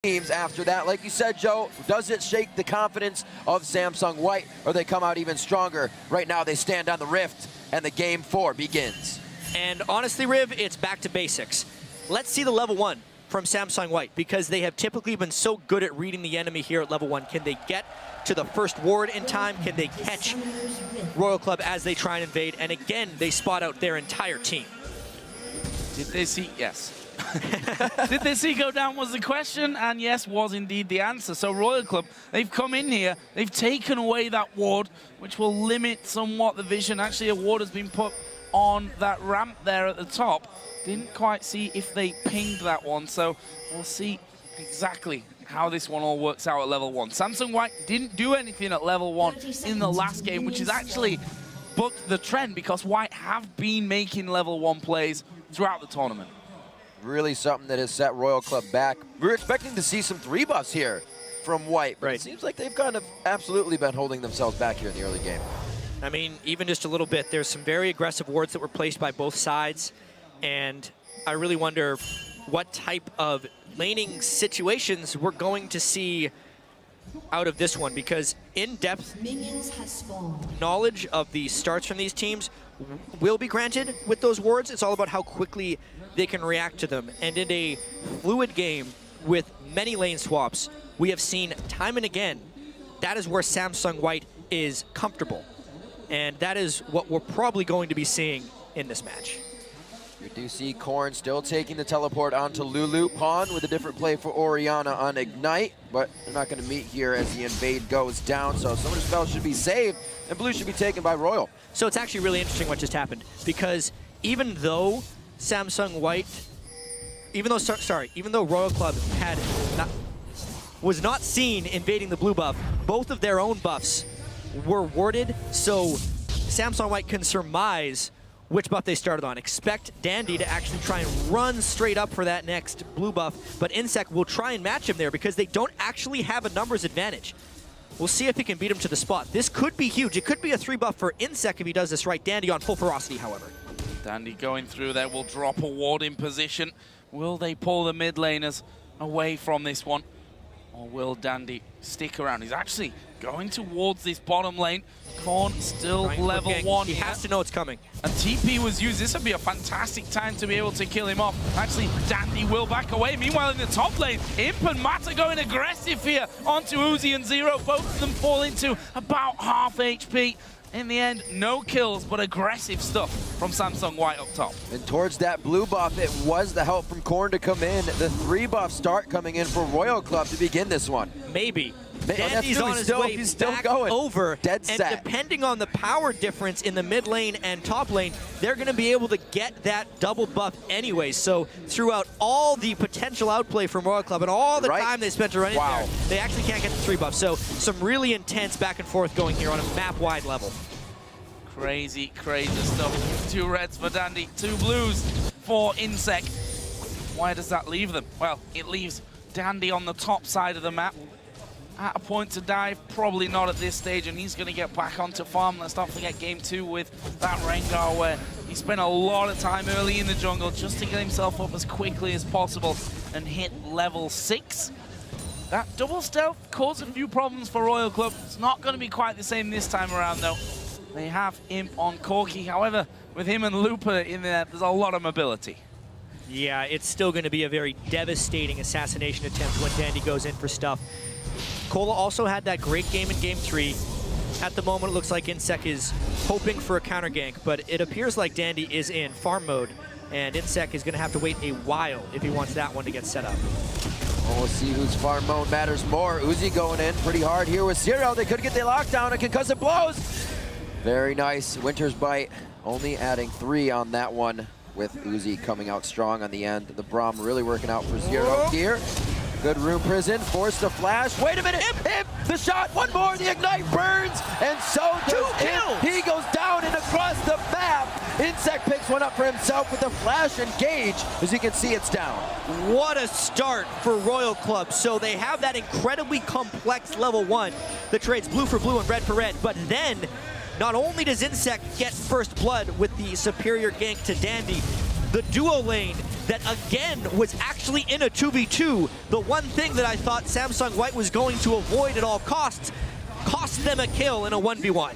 teams after that. Like you said, Joe, does it shake the confidence of Samsung White, or they come out even stronger? Right now they stand on the rift, and the game 4 begins. And honestly, Riv, it's back to basics. Let's see the level 1 from Samsung White, because they have typically been so good at reading the enemy here at level 1. Can they get to the first ward in time? Can they catch Royal Club as they try and invade? And again, they spot out their entire team. Did they see? Yes. Did they see go down was the question, and yes was indeed the answer. So Royal Club, they've come in here, they've taken away that ward, which will limit somewhat the vision. Actually, a ward has been put on that ramp there at the top. Didn't quite see if they pinged that one, so we'll see exactly how this one all works out at level 1. Samsung White didn't do anything at level 1 in the last game, which is actually bucked the trend, because White have been making level 1 plays throughout the tournament. Really something that has set Royal Club back. We were expecting to see some 3 buffs here from White, but it seems like they've kind of absolutely been holding themselves back here in the early game. I mean, even just a little bit, there's some very aggressive wards that were placed by both sides, and I really wonder what type of laning situations we're going to see out of this one, because in-depth knowledge of the starts from these teams will be granted with those wards. It's all about how quickly they can react to them. And in a fluid game with many lane swaps, we have seen time and again, that is where Samsung White is comfortable. And that is what we're probably going to be seeing in this match. We do see Korn still taking the teleport onto Lulu. Pawn with a different play for Orianna on Ignite, but they're not going to meet here as the invade goes down, so Summoner's Spell should be saved, and blue should be taken by Royal. So it's actually really interesting what just happened, because even though Samsung White, even though Royal Club was not seen invading the blue buff, both of their own buffs were warded, so Samsung White can surmise which buff they started on. Expect Dandy to actually try and run straight up for that next blue buff, but Insec will try and match him there because they don't actually have a numbers advantage. We'll see if he can beat him to the spot. This could be huge. It could be a 3 buff for Insec if he does this right. Dandy on full ferocity, however. Dandy going through there will drop a ward in position. Will they pull the mid laners away from this one? Or will Dandy stick around? He's actually going towards this bottom lane. Korn still level 1. He has to know it's coming. And TP was used. This would be a fantastic time to be able to kill him off. Actually, Dandy will back away. Meanwhile, in the top lane, Imp and Matt are going aggressive here onto Uzi and Zero. Both of them fall into about half HP. In the end, no kills, but aggressive stuff from Samsung White up top. And towards that blue buff, it was the help from Korn to come in. The 3 buff start coming in for Royal Club to begin this one. Maybe. Dandy's on his way back over, dead set. And depending on the power difference in the mid lane and top lane, they're going to be able to get that double buff anyway. So throughout all the potential outplay from Royal Club and all the time they spent to run in there, they actually can't get the 3 buff. So some really intense back and forth going here on a map-wide level. Crazy, crazy stuff. 2 reds for Dandy, 2 blues for Insec. Why does that leave them? Well, it leaves Dandy on the top side of the map. At a point to dive, probably not at this stage, and he's going to get back onto farm. Let's not forget game 2 with that Rengar, where he spent a lot of time early in the jungle just to get himself up as quickly as possible and hit level 6. That double stealth caused a few problems for Royal Club. It's not going to be quite the same this time around, though. They have Imp on Corki. However, with him and Looper in there, there's a lot of mobility. Yeah, it's still going to be a very devastating assassination attempt when Dandy goes in for stuff. Cola also had that great game in game 3. At the moment, it looks like Insec is hoping for a counter gank, but it appears like Dandy is in farm mode, and Insec is going to have to wait a while if he wants that one to get set up. Well, we'll see whose farm mode matters more. Uzi going in pretty hard here with Zero. They could get the lockdown and concussive blows. Very nice. Winter's Bite only adding 3 on that one, with Uzi coming out strong on the end. The Braum really working out for Zero here. Good room prison, forced the flash. Wait a minute, Imp, the shot, one more, the Ignite burns, and so does Imp. He goes down and across the map. Insec picks one up for himself with a flash engage. As you can see, it's down. What a start for Royal Club. So they have that incredibly complex level 1 that trades blue for blue and red for red, but then not only does Insec get first blood with the superior gank to Dandy, the duo lane that again was actually in a 2v2. The one thing that I thought Samsung White was going to avoid at all costs cost them a kill in a 1v1.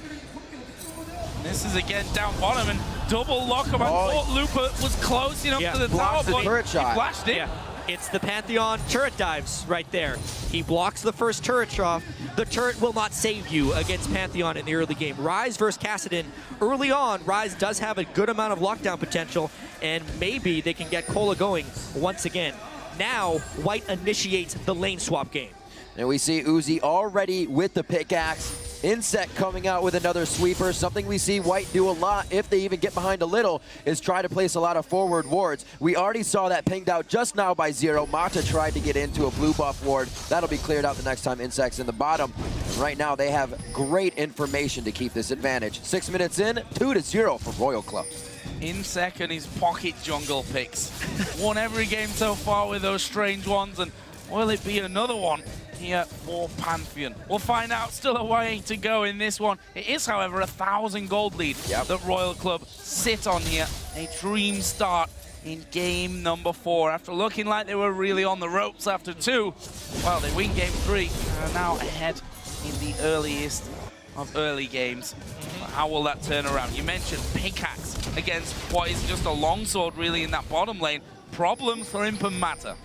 This is again down bottom and double lock-up. I thought Looper was close enough to the tower, the but turret shot. he flashed it. Yeah. It's the Pantheon turret dives right there. He blocks the first turret shot. The turret will not save you against Pantheon in the early game. Rise versus Kassadin. Early on, Rise does have a good amount of lockdown potential, and maybe they can get Cola going once again. Now, White initiates the lane swap game. And we see Uzi already with the pickaxe. Insect coming out with another sweeper. Something we see White do a lot, if they even get behind a little, is try to place a lot of forward wards. We already saw that pinged out just now by Zero. Mata tried to get into a blue buff ward. That'll be cleared out the next time Insect's in the bottom. And right now they have great information to keep this advantage. 6 minutes in, 2-0 for Royal Club. Insect and his pocket jungle picks. Won every game so far with those strange ones, and will it be another one here for Pantheon? We'll find out. Still a way to go in this one. It is, however, 1,000 gold lead that Royal Club sit on here. A dream start in game number 4. After looking like they were really on the ropes after 2, well, they win game 3 and are now ahead in the earliest of early games. How will that turn around? You mentioned pickaxe against what is just a longsword really in that bottom lane. Problems for Imp and Mata.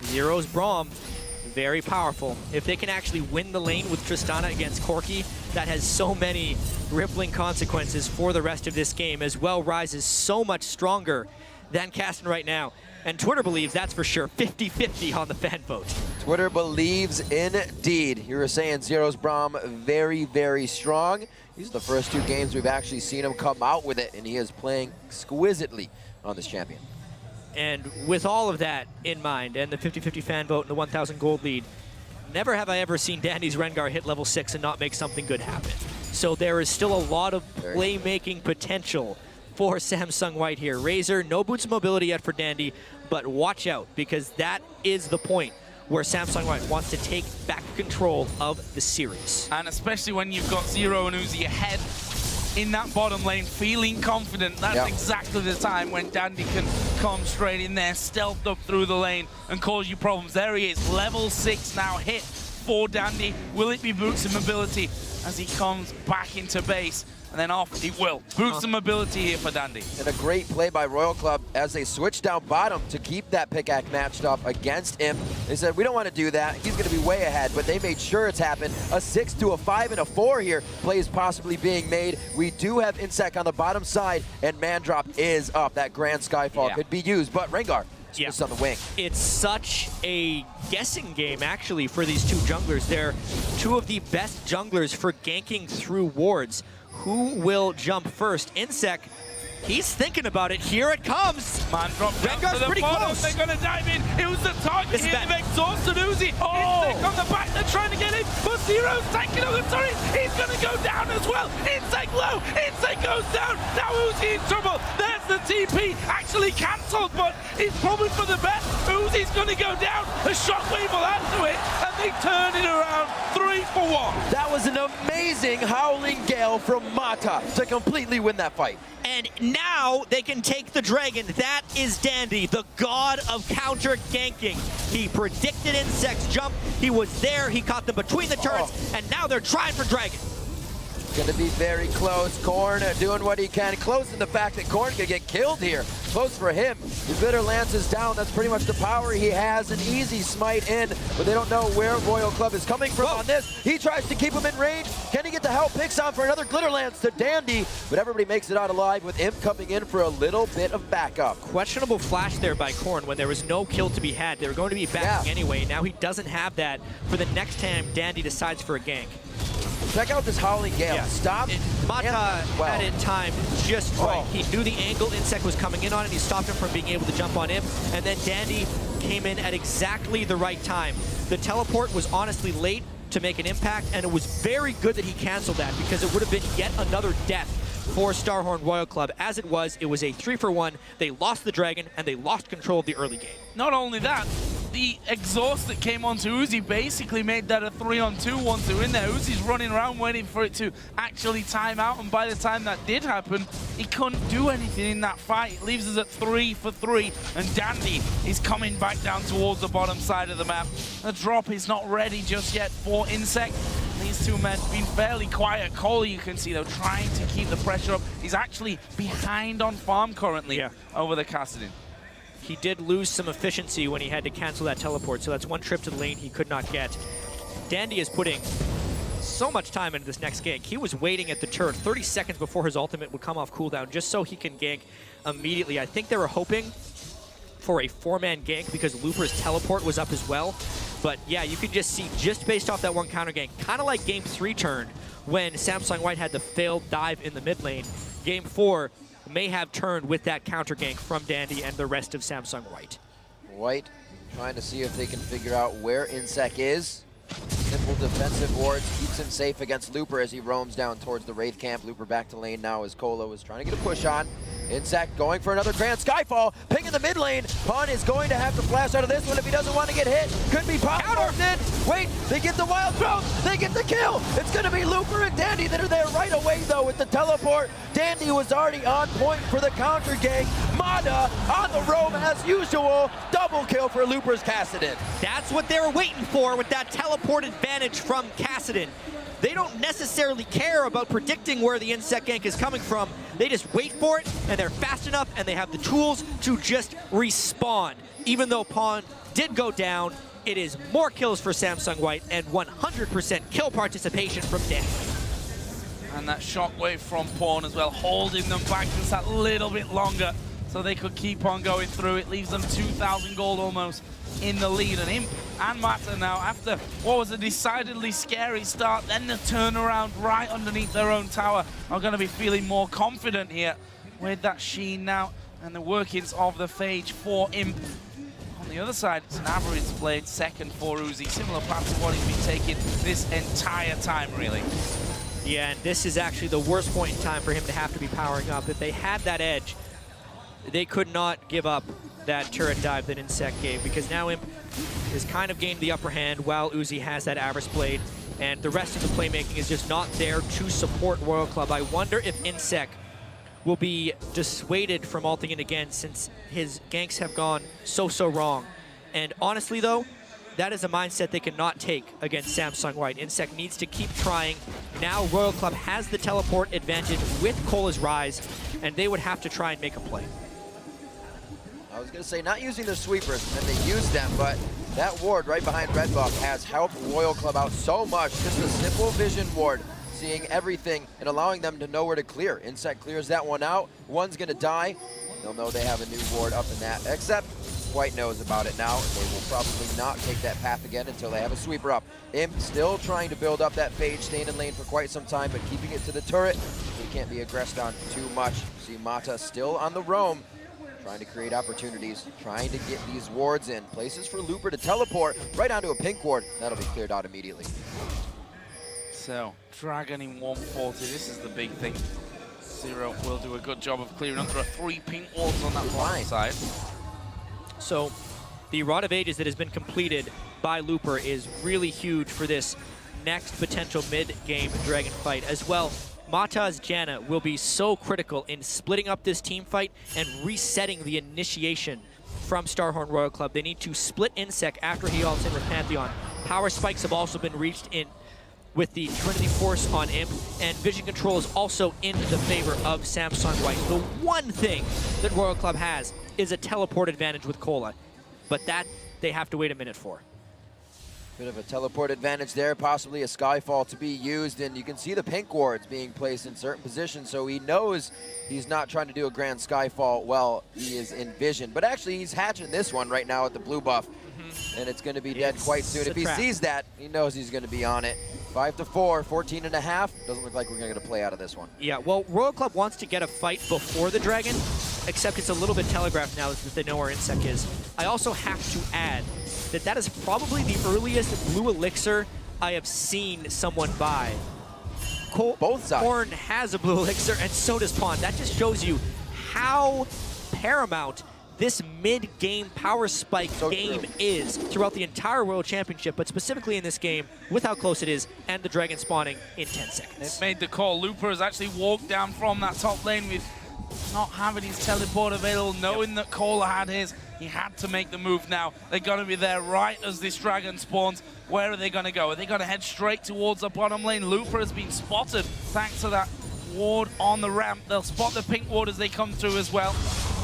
Zero's Braum, very powerful. If they can actually win the lane with Tristana against Corki, that has so many rippling consequences for the rest of this game. As well, Rise is so much stronger than Kassadin right now. And Twitter believes that's for sure. 50-50 on the fan vote. Twitter believes indeed. You were saying Zero's Braum very, very strong. These are the first 2 games we've actually seen him come out with it, and he is playing exquisitely on this champion. And with all of that in mind, and the 50-50 fan vote and the 1,000 gold lead, never have I ever seen Dandy's Rengar hit level 6 and not make something good happen. So there is still a lot of playmaking potential for Samsung White here. Razor, no boots of mobility yet for Dandy, but watch out, because that is the point where Samsung White wants to take back control of the series. And especially when you've got Zero and Uzi ahead in that bottom lane, feeling confident, that's exactly the time when Dandy can come straight in there, stealth up through the lane and cause you problems. There he is, level 6 now hit for Dandy. Will it be boots and mobility as he comes back into base? And then off he will. Boost some mobility here for Dandy. And a great play by Royal Club as they switch down bottom to keep that pickaxe matched up against him. They said, we don't want to do that. He's going to be way ahead, but they made sure it's happened. A 6 to a 5 and a 4 here. Plays possibly being made. We do have Insect on the bottom side, and Mandrop is up. That Grand Skyfall could be used, but Rengar just on the wing. It's such a guessing game, actually, for these 2 junglers. They're 2 of the best junglers for ganking through wards. Who will jump first? Insect, he's thinking about it. Here it comes. Mandrop Rengar's pretty close. They're going to dive in. It was the target here. They've exhausted Uzi. Insect on the back. They're trying to get him. But Zero's tanking on the turret. He's going to go down as well. Insect low. Insect goes down. Now Uzi in trouble. There's the TP. Actually cancelled, but it's probably for the best. Uzi's going to go down. A shockwave will add to it. And they turn it around 3 for 1. That was an amazing Howling Gale from Mata to completely win that fight. And now they can take the dragon. That is Dandy, the god of counter ganking. He predicted Insect's jump. He was there. He caught them between the turrets. And now they're trying for dragon. Going to be very close. Korn doing what he can. Close in the fact that Korn could get killed here. Close for him. The Bitter Lance is down. That's pretty much the power he has. An easy smite in, but they don't know where Royal Club is coming from on this. He tries to keep him in range. Can he get the help? Picks on for another Glitter Lance to Dandy, but everybody makes it out alive with Imp coming in for a little bit of backup. Questionable flash there by Korn when there was no kill to be had. They were going to be backing anyway. Now he doesn't have that for the next time Dandy decides for a gank. Check out this Howling Gale. Stop. Mata had it timed just right. He knew the angle Insect was coming in on, and he stopped him from being able to jump on him. And then Dandy came in at exactly the right time. The teleport was honestly late to make an impact, and it was very good that he canceled that, because it would have been yet another death for Starhorn Royal Club. As it was a 3 for 1. They lost the dragon, and they lost control of the early game. Not only that, the exhaust that came onto Uzi basically made that a 3-on-2 once they're in there. Uzi's running around waiting for it to actually time out, and by the time that did happen, he couldn't do anything in that fight. It leaves us at 3 for 3, and Dandy is coming back down towards the bottom side of the map. The drop is not ready just yet for Insect. These two men been fairly quiet. Cole, you can see, though, trying to keep the pressure up. He's actually behind on farm currently over the Kassadin. He did lose some efficiency when he had to cancel that teleport, so that's one trip to the lane he could not get. Dandy is putting so much time into this next gank. He was waiting at the turret 30 seconds before his ultimate would come off cooldown just so he can gank immediately. I think they were hoping for a 4-man gank because Looper's teleport was up as well. But yeah, you could just see, just based off that one counter gank, kind of like Game 3 turned when Samsung White had the failed dive in the mid lane. Game 4 may have turned with that counter gank from Dandy and the rest of Samsung White. White trying to see if they can figure out where Insec is. Simple defensive wards keeps him safe against Looper as he roams down towards the Wraith camp. Looper back to lane now as Colo is trying to get a push on. Insect going for another Grand Skyfall. Ping in the mid lane. Pun is going to have to flash out of this one if he doesn't want to get hit. Could be power in. Wait, they get the wild growth. They get the kill. It's going to be Looper and Dandy that are there right away, though, with the teleport. Dandy was already on point for the counter gank. Mata on the roam as usual. Double kill for Looper's Kassadin. That's what they were waiting for with that teleport advantage from Kassadin. They don't necessarily care about predicting where the insect gank is coming from. They just wait for it, and they're fast enough, and they have the tools to just respawn. Even though Pawn did go down, it is more kills for Samsung White and 100% kill participation from Dan. And that shockwave from Pawn as well, holding them back just that little bit longer so they could keep on going through. It leaves them 2,000 gold almost in the lead. And Imp and Mata now, after what was a decidedly scary start, then the turnaround right underneath their own tower, are going to be feeling more confident here with that Sheen now and the workings of the Phage for Imp. On the other side, it's an average played second for Uzi, similar path to what he's been taking this entire time, really. Yeah, and this is actually the worst point in time for him to have to be powering up. If they had that edge, they could not give up that turret dive that Insect gave, because now Imp has kind of gained the upper hand while Uzi has that Avarice Blade, and the rest of the playmaking is just not there to support Royal Club. I wonder if Insect will be dissuaded from ulting in again, since his ganks have gone so wrong. And honestly though, that is a mindset they cannot take against Samsung White. Insect needs to keep trying. Now Royal Club has the teleport advantage with Cola's Rise, and they would have to try and make a play. I was going to say, not using their sweepers, and they use them, but that ward right behind Red Buff has helped Royal Club out so much. Just a simple vision ward, seeing everything and allowing them to know where to clear. Insect clears that one out. One's going to die. They'll know they have a new ward up in that, except White knows about it now, and they will probably not take that path again until they have a sweeper up. Imp still trying to build up that Phage, staying in lane for quite some time, but keeping it to the turret. He can't be aggressed on too much. See Mata still on the roam, trying to create opportunities, trying to get these wards in. Places for Looper to teleport right onto a pink ward. That'll be cleared out immediately. So, Dragon in 140, this is the big thing. Zero will do a good job of clearing under 3 pink wards on that blind side. So, the Rod of Ages that has been completed by Looper is really huge for this next potential mid-game Dragon fight. As well, Mata's Janna will be so critical in splitting up this team fight and resetting the initiation from Starhorn Royal Club. They need to split Insect after he ults in with Pantheon. Power spikes have also been reached in with the Trinity Force on Imp, and vision control is also in the favor of Samsung White. The one thing that Royal Club has is a teleport advantage with Cola, but that they have to wait a minute for. Bit of a teleport advantage there, possibly a Skyfall to be used, and you can see the pink wards being placed in certain positions, so he knows he's not trying to do a grand Skyfall while he is in vision. But actually, he's hatching this one right now at the blue buff, and it's going to be dead quite soon. If he sees that, he knows he's going to be on it. 5-4, 14.5. Doesn't look like we're going to play out of this one. Yeah, well, Royal Club wants to get a fight before the Dragon, except it's a little bit telegraphed now that they know where Insect is. I also have to add that that is probably the earliest blue elixir I have seen someone buy. Both sides. Korn has a blue elixir, and so does Pawn. That just shows you how paramount this mid-game power spike game is throughout the entire World Championship, but specifically in this game, with how close it is, and the Dragon spawning in 10 seconds. They've made the call. Looper has actually walked down from that top lane with not having his teleport available, knowing that Kohler had his. He had to make the move now. They're going to be there right as this Dragon spawns. Where are they going to go? Are they going to head straight towards the bottom lane? Looper has been spotted thanks to that ward on the ramp. They'll spot the pink ward as they come through as well.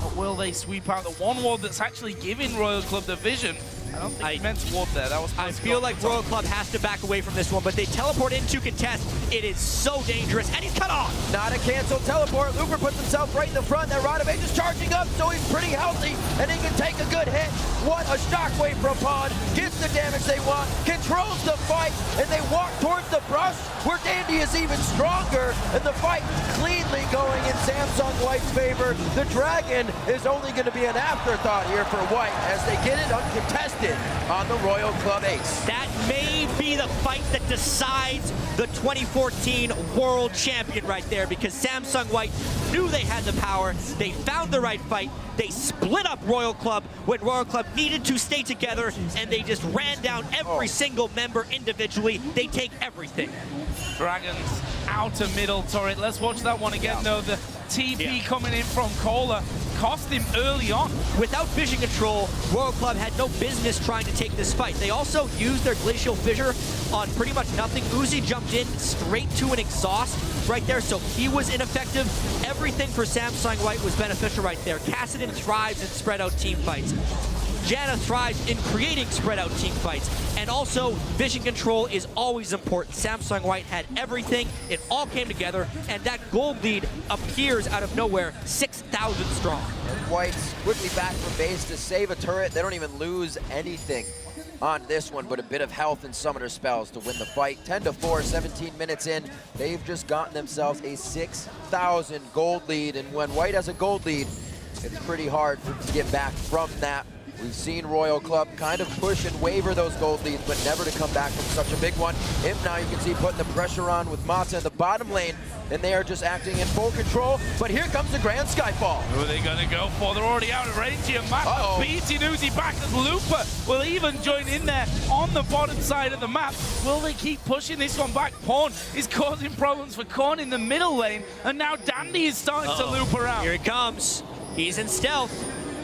But will they sweep out the one ward that's actually giving Royal Club the vision? I don't think he meant to ward there. That was. I feel like Royal Club has to back away from this one, but they teleport into contest. It is so dangerous, and he's cut off. Not a canceled teleport. Looper puts himself right in the front. That Riot is charging up, so he's pretty healthy, and he can take a good hit. What a shockwave from Pawn. Gets the damage they want, controls the fight, and they walk towards the brush, where Dandy is even stronger, and the fight cleanly going in Samsung White's favor. The Dragon is only going to be an afterthought here for White as they get it uncontested on the Royal Club ace. That may be the fight that decides the 2014 World Champion right there, because Samsung White knew they had the power, they found the right fight, they split up Royal Club when Royal Club needed to stay together, and they just ran down every single member individually. They take everything. Dragons outer middle turret. Let's watch that one again though. The TP coming in from Kohler cost him early on. Without vision control, Royal Club had no business trying to take this fight. They also used their Glacial Fissure on pretty much nothing. Uzi jumped in straight to an exhaust right there, so he was ineffective. Everything for Samsung White was beneficial right there. Kassadin thrives in spread out team fights. Janna thrives in creating spread out team fights. And also, vision control is always important. Samsung White had everything. It all came together, and that gold lead appears out of nowhere, 6,000 strong. And White's quickly back from base to save a turret. They don't even lose anything on this one, but a bit of health and summoner spells to win the fight. 10-4, 17 minutes in. They've just gotten themselves a 6,000 gold lead, and when White has a gold lead, it's pretty hard to get back from that. We've seen Royal Club kind of push and waver those gold leads, but never to come back from such a big one. Him now, you can see, putting the pressure on with Mata in the bottom lane, and they are just acting in full control. But here comes the Grand Skyfall. Who are they going to go for? They're already out of range here. Mata beating Uzi back as Looper will even join in there on the bottom side of the map. Will they keep pushing this one back? Pawn is causing problems for Korn in the middle lane, and now Dandy is starting to loop around. Here he comes. He's in stealth.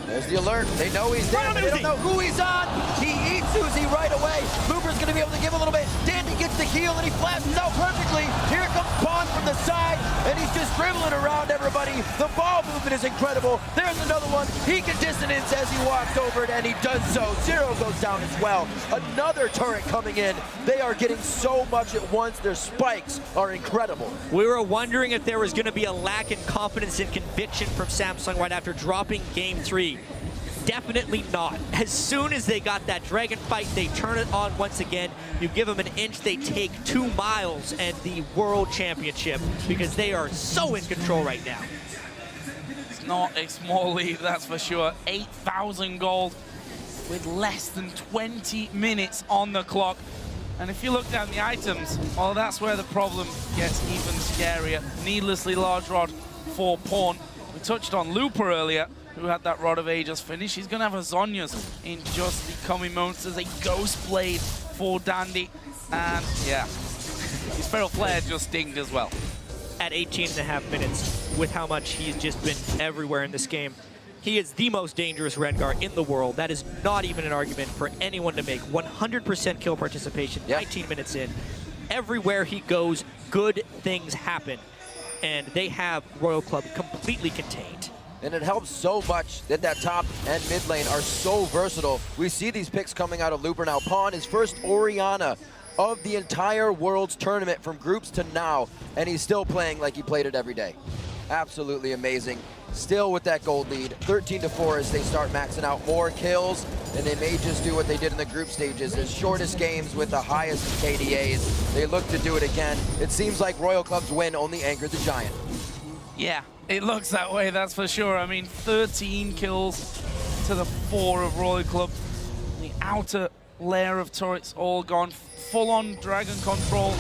There's the alert. They know he's there, but they don't know who he's on. He eats Uzi right away. Looper's going to be able to give a little bit. Dandy gets the heal, and he flashes out perfectly. Here comes Pawn from the side, and he's just dribbling around everybody. The ball movement is incredible. There's another one. He can dissonance as he walks over it, and he does so. Zero goes down as well. Another turret coming in. They are getting so much at once. Their spikes are incredible. We were wondering if there was going to be a lack in confidence and conviction from Samsung White after dropping Game 3. Definitely not. As soon as they got that Dragon fight, they turn it on once again. You give them an inch, they take 2 miles and the World Championship, because they are so in control right now. It's not a small lead, that's for sure. 8,000 gold with less than 20 minutes on the clock. And if you look down the items, well, that's where the problem gets even scarier. Needlessly large rod for Pawn. We touched on Looper earlier, who had that Rod of Ages finish. He's going to have a Zhonya's in just the coming moments. There's a Ghost Blade for Dandy. And, yeah, his Feral Flare just dinged as well. At 18.5 minutes, with how much he's just been everywhere in this game, he is the most dangerous Rengar in the world. That is not even an argument for anyone to make. 100% kill participation, 19 minutes in. Everywhere he goes, good things happen. And they have Royal Club completely contained. And it helps so much that that top and mid lane are so versatile. We see these picks coming out of Looper now. Pawn, his first Orianna of the entire Worlds tournament from groups to now, and he's still playing like he played it every day. Absolutely amazing. Still with that gold lead, 13-4 as they start maxing out more kills, and they may just do what they did in the group stages, as shortest games with the highest KDAs. They look to do it again. It seems like Royal Club's win only angered the Giant. Yeah, it looks that way, that's for sure. I mean, 13 kills to the 4 of Royal Club. The outer layer of turrets all gone. Full-on Dragon control.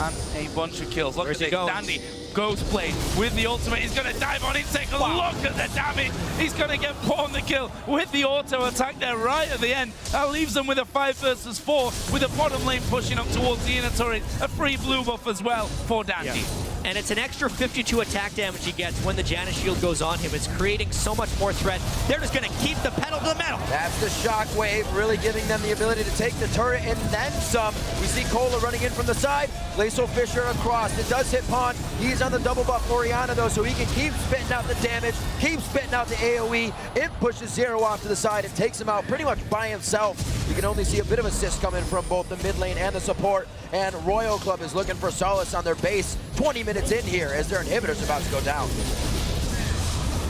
and a bunch of kills. Look Where's at he this, going? Dandy, Ghost Blade with the ultimate. He's going to dive on Insect. Wow. Look at the damage. He's going to get pawned the kill with the auto attack there right at the end. That leaves them with a 5 versus 4, with the bottom lane pushing up towards the inner turret. A free blue buff as well for Dandy. Yeah. And it's an extra 52 attack damage he gets when the Janus shield goes on him. It's creating so much more threat. They're just going to keep the pedal to the metal. That's the shockwave, really giving them the ability to take the turret and then some. We see Cola running in from the side. Glacial Fisher across. It does hit Pond. He's on the double buff Oriana though, so he can keep spitting out the damage, keep spitting out the AoE. It pushes Zero off to the side and takes him out pretty much by himself. You can only see a bit of assist coming from both the mid lane and the support. And Royal Club is looking for solace on their base 20 minutes in here as their inhibitor's about to go down.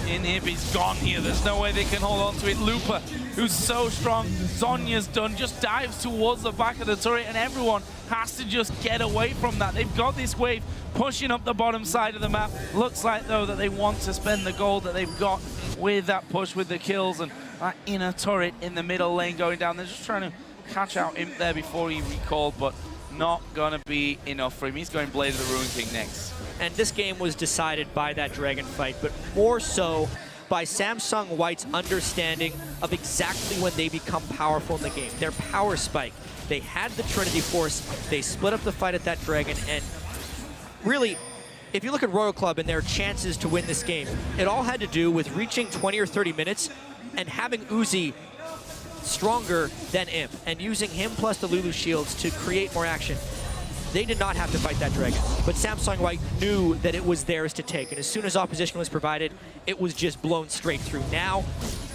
Inhibi's gone here. There's no way they can hold on to it. Looper, who's so strong. Zonya's done. Just dives towards the back of the turret, and everyone has to just get away from that. They've got this wave pushing up the bottom side of the map. Looks like, though, that they want to spend the gold that they've got with that push with the kills and that inner turret in the middle lane going down. They're just trying to catch out Imp there before he recalled, but not going to be enough for him. He's going Blade of the Ruin King next. And this game was decided by that dragon fight, but more so by Samsung White's understanding of exactly when they become powerful in the game. Their power spike. They had the Trinity Force. They split up the fight at that dragon, and really, if you look at Royal Club and their chances to win this game, it all had to do with reaching 20 or 30 minutes and having Uzi stronger than Imp and using him plus the Lulu shields to create more action. They did not have to fight that dragon, but Samsung White knew that it was theirs to take, and as soon as opposition was provided, it was just blown straight through. Now,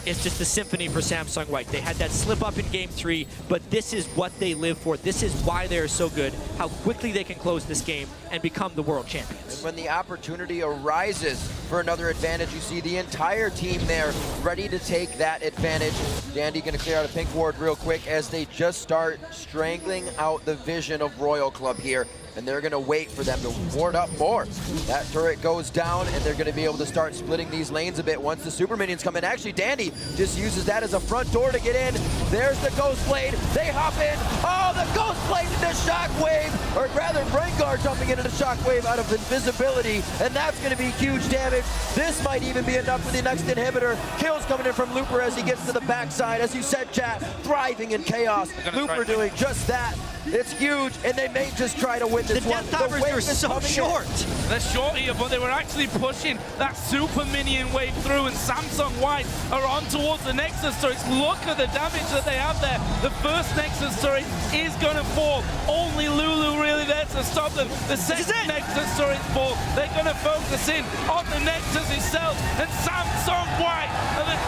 it's just the symphony for Samsung White. They had that slip up in game 3, but this is what they live for. This is why they're so good, how quickly they can close this game and become the world champions. And when the opportunity arises for another advantage, you see the entire team there ready to take that advantage. Dandy gonna clear out a pink ward real quick as they just start strangling out the vision of Royal Club here. And they're gonna wait for them to ward up more. That turret goes down and they're gonna be able to start splitting these lanes a bit once the super minions come in. Actually, Dandy just uses that as a front door to get in. There's the Ghost Blade. They hop in. Oh, the Ghost Blade into Shockwave, or rather Rengar jumping into the Shockwave out of invisibility, and that's gonna be huge damage. This might even be enough for the next inhibitor. Kills coming in from Looper as he gets to the backside. As you said, chat, thriving in chaos. Looper doing just that. It's huge, and they may just try to win this The one. Death Divers are so short. They're short here, but they were actually pushing that super minion wave through, and Samsung White are on towards the Nexus turrets. Look at the damage that they have there. The first Nexus turret is going to fall. Only Lulu really there to stop them. The second Nexus turret fall. They're going to focus in on the Nexus itself, and Samsung White are the